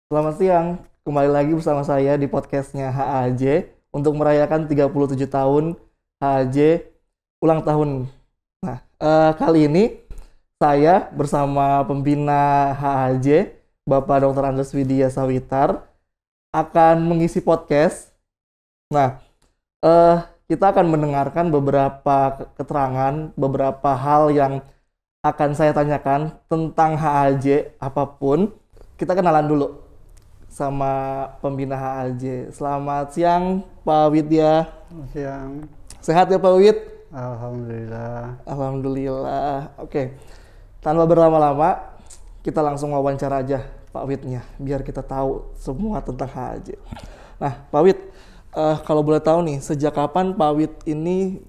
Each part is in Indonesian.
Selamat siang, kembali lagi bersama saya di podcastnya HAJ untuk merayakan 37 tahun HAJ ulang tahun. Kali ini saya bersama pembina HAJ, Bapak Dr. Andes Widya Sawitar, akan mengisi podcast. Nah, eh, kita akan mendengarkan beberapa keterangan, beberapa hal yang akan saya tanyakan tentang HAJ apapun. Kita kenalan dulu sama pembina HAJ. Selamat siang, Pak Widya. Selamat siang. Sehat ya, Pak Wid? Alhamdulillah. Alhamdulillah. Oke, tanpa berlama-lama, kita langsung wawancara aja Pak Widnya, biar kita tahu semua tentang HAJ. Nah, Pak Wid, kalau boleh tahu nih, sejak kapan Pak Wid ini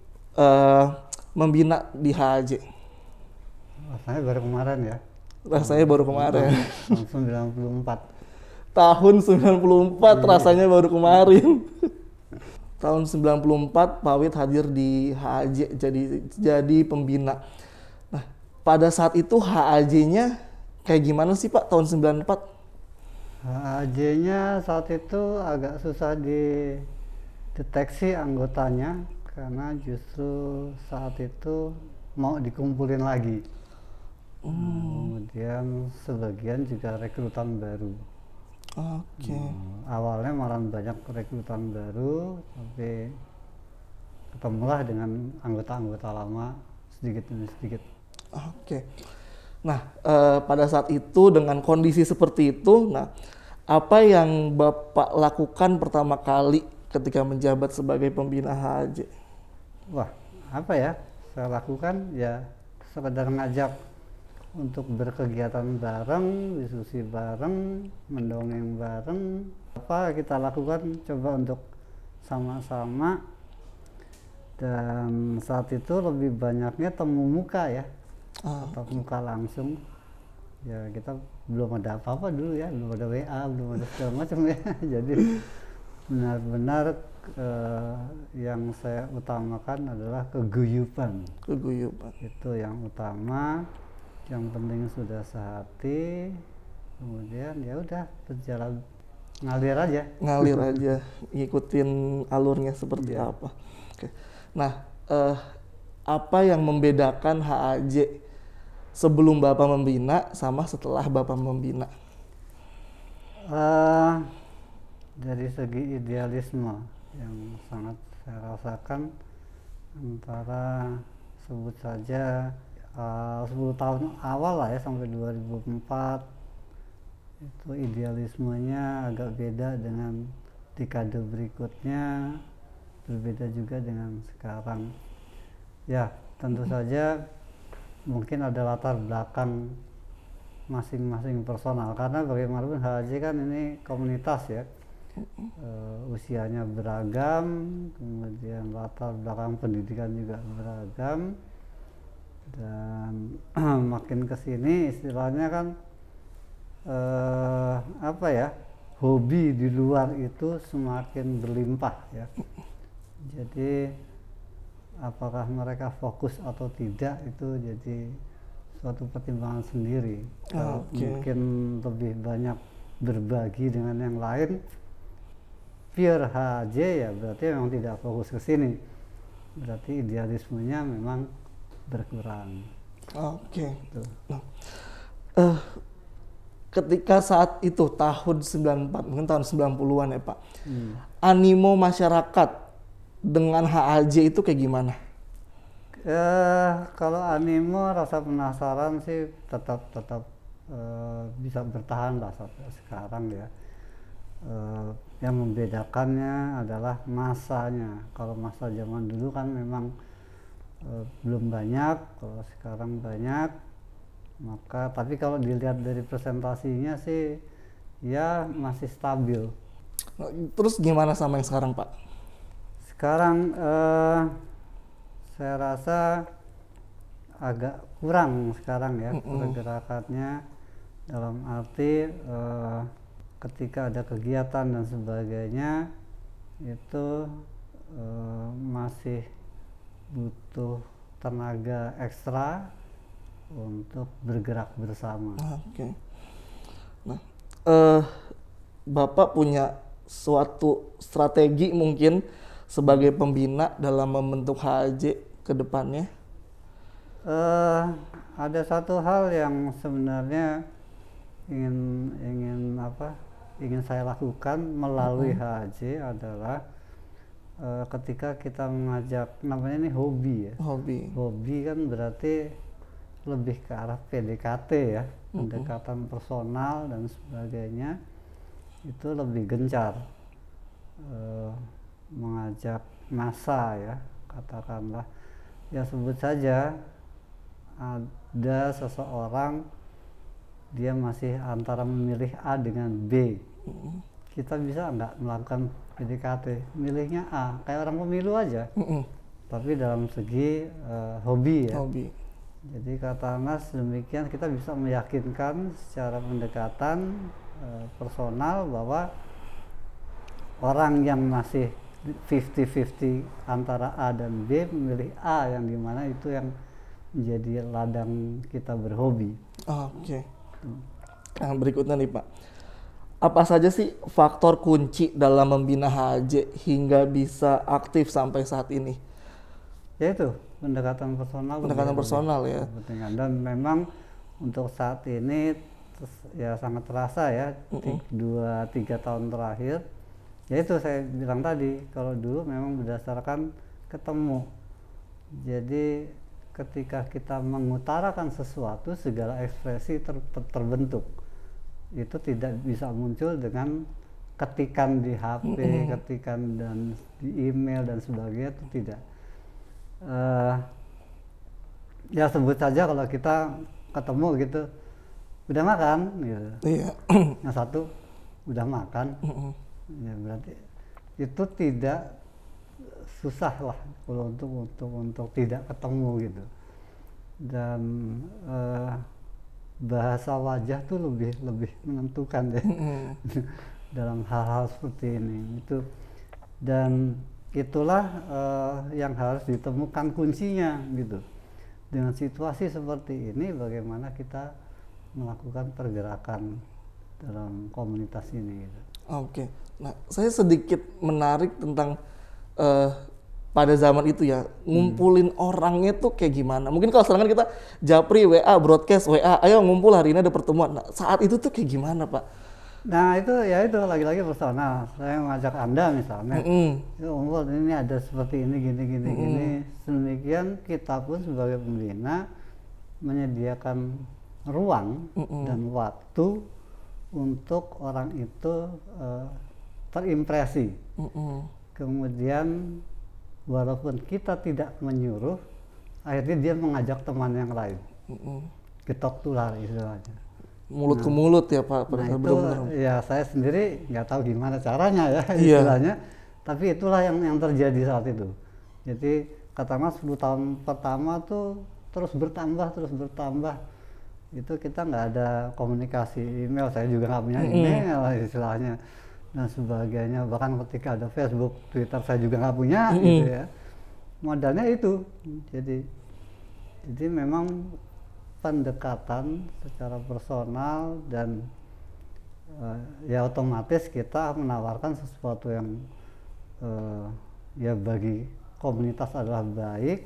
membina di HAJ? Rasanya baru kemarin ya. Rasanya baru kemarin. Tahun 94. Tahun 94, Iya. rasanya baru kemarin. Tahun 94 Pak Wid hadir di HAJ jadi pembina. Nah, pada saat itu HAJ-nya kayak gimana sih Pak tahun 94? HAJ-nya saat itu agak susah dideteksi anggotanya karena justru saat itu mau dikumpulin lagi. Kemudian sebagian juga rekrutan baru. Oke. Awalnya malah banyak rekrutan baru, tapi ketemulah dengan anggota-anggota lama sedikit demi sedikit. Oke. Nah, pada saat itu dengan kondisi seperti itu, nah apa yang Bapak lakukan pertama kali ketika menjabat sebagai pembina HAJ? Wah, apa ya? Saya lakukan ya sekedar ngajak untuk berkegiatan bareng, diskusi bareng, mendongeng bareng. Apa kita lakukan? Coba untuk sama-sama, dan saat itu lebih banyaknya temu muka ya, tatap muka langsung. Ya kita belum ada apa-apa dulu ya, belum ada WA, belum ada segala macam ya. Jadi benar-benar yang saya utamakan adalah keguyuban. Keguyuban. Itu yang utama. Yang penting sudah sehati, kemudian ya udah berjalan ngalir aja. Ngalir aja, ngikutin alurnya seperti Iya. apa. Oke. Nah, apa yang membedakan HAJ sebelum Bapak membina sama setelah Bapak membina? Eh, dari segi idealisme yang sangat saya rasakan antara sebut saja 10 tahun awal lah ya sampai 2004, itu idealismenya agak beda dengan dekade berikutnya, berbeda juga dengan sekarang. Ya tentu saja mungkin ada latar belakang masing-masing personal, karena bagaimanapun HAJ kan ini komunitas ya. Usianya beragam, kemudian latar belakang pendidikan juga beragam, dan makin kesini istilahnya kan apa ya, hobi di luar itu semakin berlimpah ya. Jadi apakah mereka fokus atau tidak itu jadi suatu pertimbangan sendiri. Kalau mungkin lebih banyak berbagi dengan yang lain, pure HJ ya berarti memang tidak fokus ke sini, berarti idealismenya memang berkurang. Oke. Tuh. Nah, ketika saat itu tahun 94, mungkin tahun 90-an ya Pak. Animo masyarakat dengan HAJ itu kayak gimana? Kalau animo, rasa penasaran sih tetap bisa bertahan lah sampai sekarang ya. Yang membedakannya adalah masanya. Kalau masa zaman dulu kan memang belum banyak, kalau sekarang banyak. Maka tapi kalau dilihat dari presentasinya sih ya masih stabil. Nah, terus gimana sama yang sekarang Pak? Sekarang saya rasa agak kurang sekarang ya pergerakannya, dalam arti ketika ada kegiatan dan sebagainya itu masih butuh tenaga ekstra untuk bergerak bersama. Oke. Nah, Bapak punya suatu strategi mungkin sebagai pembina dalam membentuk HAJ ke depannya? Ada satu hal yang sebenarnya ingin ingin saya lakukan melalui HAJ adalah ketika kita mengajak, namanya ini hobi ya. Hobi kan berarti lebih ke arah PDKT ya, pendekatan personal dan sebagainya, itu lebih gencar mengajak massa ya, katakanlah ya, sebut saja ada seseorang dia masih antara memilih A dengan B, kita bisa nggak melakukan PDKT, milihnya A kayak orang pemilu aja, tapi dalam segi hobi ya. Jadi katakanlah demikian, kita bisa meyakinkan secara pendekatan personal bahwa orang yang masih 50-50 antara A dan B memilih A, yang dimana itu yang menjadi ladang kita berhobi. Oke. Nah, berikutnya nih Pak, apa saja sih faktor kunci dalam membina HAJ hingga bisa aktif sampai saat ini? Yaitu pendekatan personal. Pendekatan personal ya. Dan memang untuk saat ini ya sangat terasa ya, 2-3 tahun terakhir. Yaitu saya bilang tadi, kalau dulu memang berdasarkan ketemu. Jadi ketika kita mengutarakan sesuatu, segala ekspresi terbentuk. Itu tidak bisa muncul dengan ketikan di HP, ketikan dan di email dan sebagainya, itu tidak. Ya sebut saja kalau kita ketemu gitu, udah makan gitu. Iya. Yang satu udah makan. Ya berarti itu tidak susah lah kalau untuk tidak ketemu gitu. Dan bahasa wajah tuh lebih menentukan ya dalam hal-hal seperti ini itu. Dan itulah yang harus ditemukan kuncinya gitu. Dengan situasi seperti ini, bagaimana kita melakukan pergerakan dalam komunitas ini gitu. Oke. Nah, saya sedikit menarik tentang pada zaman itu ya, ngumpulin orangnya tuh kayak gimana. Mungkin kalau sekarang kan kita japri, WA, broadcast, WA, ayo ngumpul hari ini ada pertemuan. Nah, saat itu tuh kayak gimana Pak? Nah itu ya, itu lagi-lagi personal. Saya mengajak Anda misalnya, ngumpul ini ada seperti ini, gini. Sedemikian kita pun sebagai pembina menyediakan ruang dan waktu untuk orang itu terimpresi. Kemudian walaupun kita tidak menyuruh, akhirnya dia mengajak teman yang lain. Ketok tular istilahnya. Mulut ke mulut ya Pak. Nah itu ya saya sendiri nggak tahu gimana caranya ya istilahnya. Tapi itulah yang terjadi saat itu. Jadi katakanlah 10 tahun pertama tuh terus bertambah. Itu kita nggak ada komunikasi email, saya juga nggak punya email istilahnya dan sebagainya. Bahkan ketika ada Facebook, Twitter saya juga nggak punya gitu ya. Modalnya itu. Jadi memang pendekatan secara personal dan ya otomatis kita menawarkan sesuatu yang ya bagi komunitas adalah baik,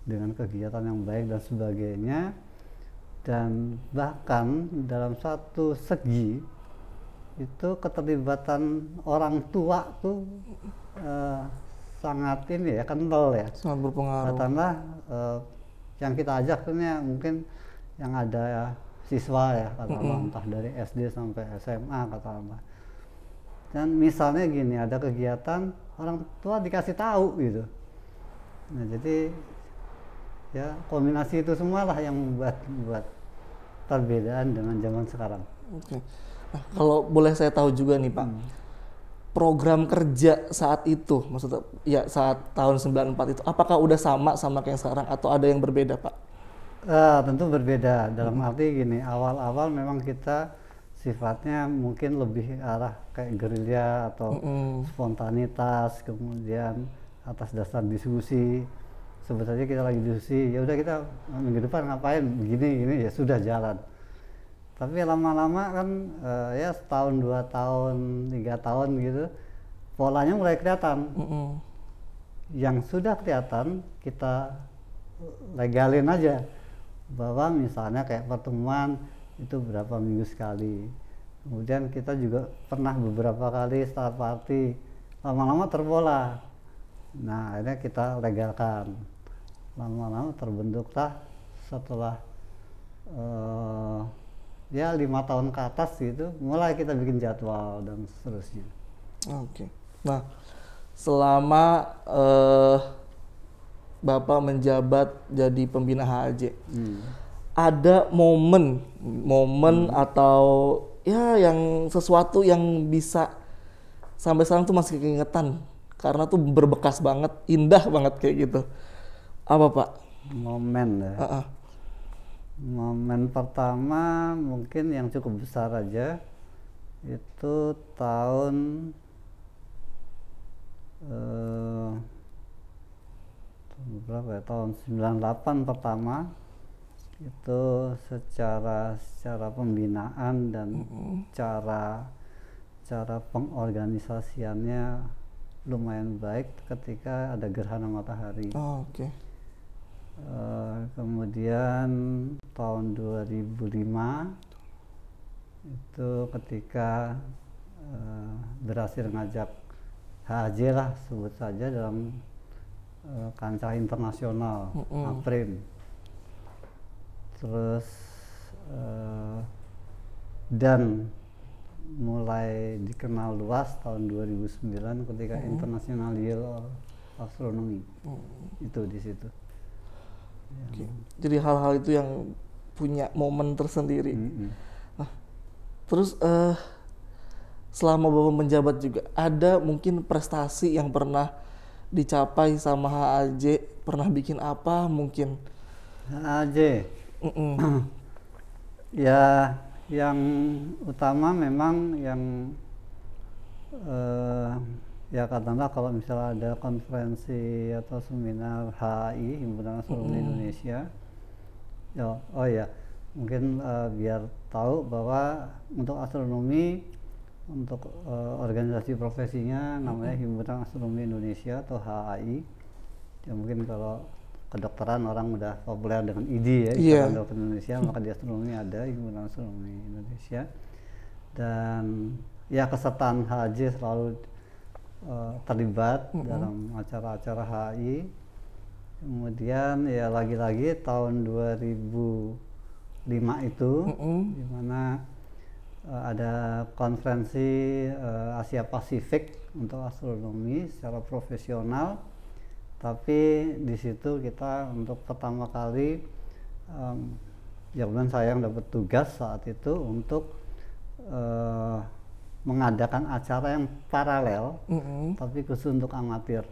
dengan kegiatan yang baik dan sebagainya. Dan bahkan dalam satu segi itu keterlibatan orang tua tuh sangat ini ya, kental ya, sangat berpengaruh. Katakanlah yang kita ajak tuh mungkin yang ada ya, siswa ya, katakanlah entah dari SD sampai SMA katakanlah. Dan misalnya gini, ada kegiatan orang tua dikasih tahu gitu. Nah jadi ya kombinasi itu semualah yang membuat perbedaan dengan zaman sekarang. Oke. Nah, kalau boleh saya tahu juga nih Pak, program kerja saat itu, maksudnya ya saat tahun 94 itu, apakah udah sama kayak sekarang atau ada yang berbeda Pak? Tentu berbeda, dalam arti gini, awal-awal memang kita sifatnya mungkin lebih arah kayak gerilya atau spontanitas, kemudian atas dasar diskusi. Sebetulnya kita lagi diskusi, ya udah kita minggu depan ngapain begini ya sudah jalan. Tapi lama-lama kan ya setahun, 2 tahun, 3 tahun gitu, polanya mulai kelihatan. Yang sudah kelihatan kita legalin aja, bahwa misalnya kayak pertemuan itu berapa minggu sekali. Kemudian kita juga pernah beberapa kali start party, lama-lama terpola. Nah akhirnya kita legalkan, lama-lama terbentuklah setelah ya 5 tahun ke atas gitu, mulai kita bikin jadwal dan seterusnya. Oke. Nah, selama Bapak menjabat jadi pembina HAJ, ada momen atau ya yang sesuatu yang bisa sampai sekarang tuh masih keingetan karena tuh berbekas banget, indah banget kayak gitu. Apa Pak? Momen ya. Momen pertama mungkin yang cukup besar aja itu tahun berapa ya, tahun 98 pertama itu secara pembinaan dan cara pengorganisasiannya lumayan baik ketika ada gerhana matahari. Oke. Kemudian tahun 2005 itu ketika berhasil ngajak HAJ lah sebut saja dalam kancah internasional, APRIN. Terus dan mulai dikenal luas tahun 2009 ketika International Year of Astronomy. Itu di situ. Oke. Jadi hal-hal itu yang punya momen tersendiri. Nah, terus selama Bapak menjabat juga ada mungkin prestasi yang pernah dicapai sama HAJ, pernah bikin apa mungkin? HAJ. Ya, yang utama memang yang ya katakanlah kalau misalnya ada konferensi atau seminar HAI, Himpunan Astronomi Indonesia, ya mungkin biar tahu bahwa untuk astronomi, untuk organisasi profesinya namanya Himpunan Astronomi Indonesia atau HAI. Ya mungkin kalau kedokteran orang udah populer dengan ID ya, Ikatan Dokter Indonesia, maka di astronomi ada Himpunan Astronomi Indonesia. Dan ya kesertaan HAJ selalu terlibat dalam acara-acara HAI. Kemudian ya lagi-lagi tahun 2005 itu di mana ada konferensi Asia Pasifik untuk astronomi secara profesional, tapi di situ kita untuk pertama kali ya kemudian saya yang dapat tugas saat itu untuk mengadakan acara yang paralel tapi khusus untuk amatir.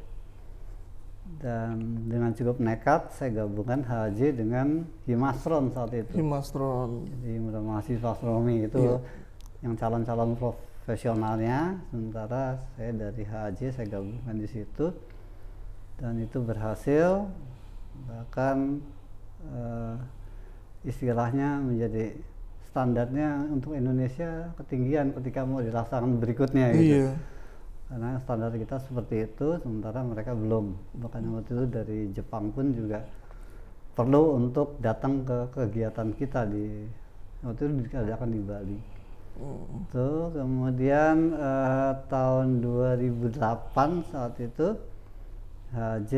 Dan dengan cukup nekat saya gabungkan HAJ dengan Himastron saat itu. Himastron. Jadi mahasiswa astronomi itu yang calon-calon profesionalnya, sementara saya dari HAJ saya gabungkan di situ dan itu berhasil, bahkan istilahnya menjadi standarnya untuk Indonesia ketinggian ketika mau dilaksanakan berikutnya gitu. Karena standar kita seperti itu, sementara mereka belum. Bahkan waktu itu dari Jepang pun juga perlu untuk datang ke kegiatan kita waktu itu diadakan di Bali. Itu kemudian tahun 2008 saat itu HJ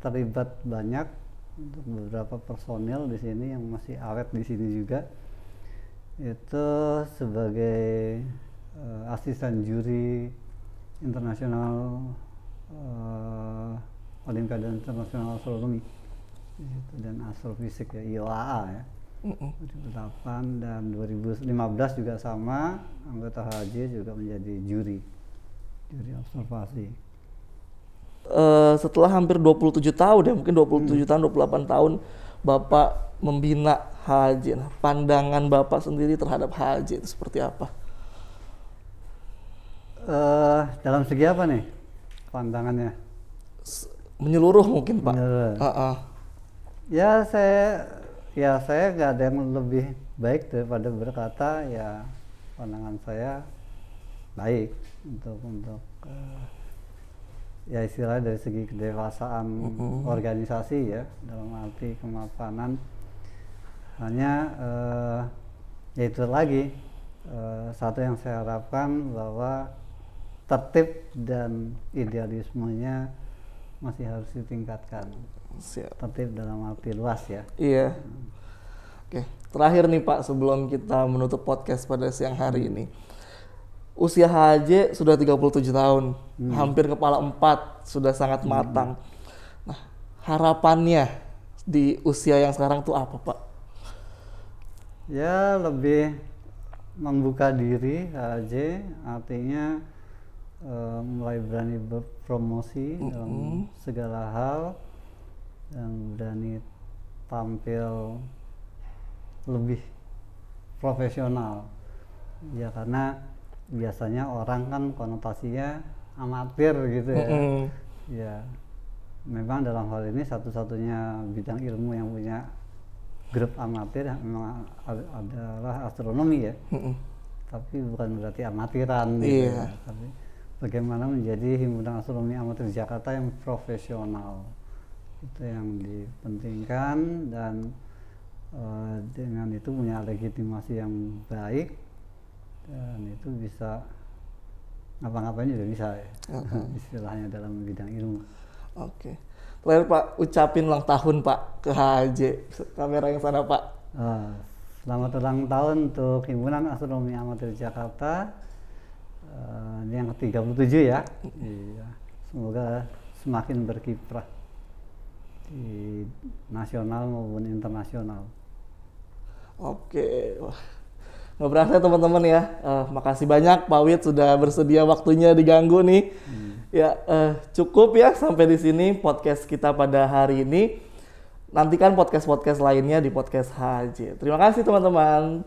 terlibat banyak untuk beberapa personil di sini yang masih awet di sini juga. Itu sebagai asisten juri internasional Olimpiade Internasional Astronomi dan Astrofisik ya, IOAA ya. 2008 dan 2015 juga sama, anggota HAJ juga menjadi juri observasi. Setelah hampir 27 tahun ya, mungkin 27 tahun, 28 tahun Bapak membina HAJ. Nah, pandangan Bapak sendiri terhadap HAJ itu seperti apa? Dalam segi apa nih pandangannya? Menyeluruh mungkin Pak. Ya saya nggak ada yang lebih baik daripada berkata, ya pandangan saya baik untuk ya istilahnya dari segi kedewasaan organisasi ya, dalam arti kemapanan. Hanya ya itu lagi, satu yang saya harapkan bahwa tertib dan idealismenya masih harus ditingkatkan. Siap. Tertib dalam arti luas ya. Iya. Oke, terakhir nih Pak, sebelum kita menutup podcast pada siang hari ini. Usia HJ sudah 37 tahun, hampir kepala 4, sudah sangat matang. Nah, harapannya di usia yang sekarang tuh apa Pak? Ya, lebih membuka diri HJ, artinya mulai berani berpromosi dalam segala hal dan berani tampil lebih profesional ya, karena biasanya orang kan konotasinya amatir gitu ya. Ya memang dalam hal ini satu-satunya bidang ilmu yang punya grup amatir memang adalah astronomi ya. Tapi bukan berarti amatiran gitu ya. Tapi bagaimana menjadi himpunan astronomi amatir Jakarta yang profesional, itu yang dipentingkan, dan dengan itu punya legitimasi yang baik, dan itu bisa ngapa-ngapain juga bisa ya. Istilahnya dalam bidang ilmu. Oke. Terakhir Pak, ucapin ulang tahun Pak ke HJ. Kamera yang sana Pak. Selamat ulang tahun untuk Himpunan Astronomi Amatir Jakarta, ini yang ke-37 ya. Iya. Semoga semakin berkiprah di nasional maupun internasional. Oke, wah, nggak berasa teman-teman ya. Makasih banyak Pak Wid sudah bersedia waktunya diganggu nih. Ya cukup ya sampai di sini podcast kita pada hari ini. Nantikan podcast-podcast lainnya di podcast HJ. Terima kasih teman-teman.